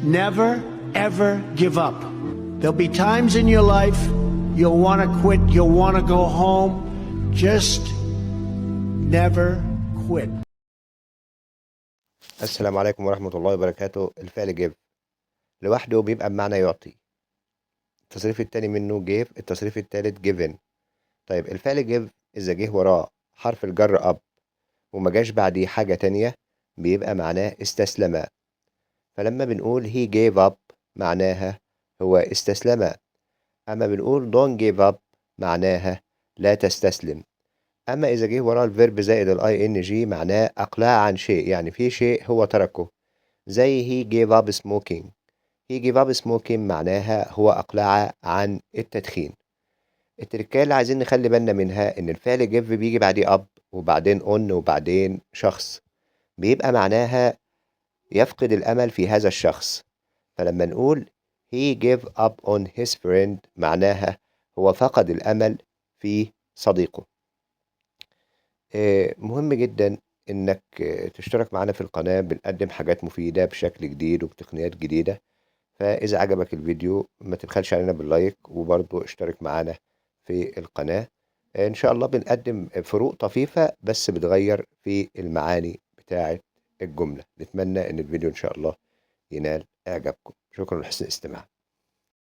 never, ever give up. There'll be times in your life you'll want to quit, you'll want to go home. Just never quit. السلام عليكم ورحمة الله وبركاته. الفعل give لوحده بيبقى بمعنى يعطي. التصريف التاني منه gave، التصريف التالت given. طيب الفعل give إذا جه وراه حرف الجر up وما جاش بعديه حاجة تانية بيبقى معناه استسلم. فلما بنقول he gave up معناها هو استسلم. أما بنقول don't give up معناها لا تستسلم. أما إذا جه وراه الفيرب زائد ال ing معناه أقلع عن شيء، يعني في شيء هو تركه، زي he gave up smoking. he gave up smoking معناها هو أقلع عن التدخين. التركية اللي عايزين نخلي بالنا منها إن الفعل give بيجي بعديه up وبعدين on وبعدين شخص، بيبقى معناها يفقد الأمل في هذا الشخص. فلما نقول he gave up on his friend معناها هو فقد الأمل في صديقه. مهم جدا إنك تشترك معنا في القناة، بنقدم حاجات مفيدة بشكل جديد وبتقنيات جديدة. فإذا عجبك الفيديو ما تبخلش علينا باللايك، وبرضو اشترك معنا في القناة. إن شاء الله بنقدم فروق طفيفة بس بتغير في المعاني بتاعة الجملة. نتمنى إن الفيديو إن شاء الله ينال إعجابكم. شكرا لحسن الاستماع.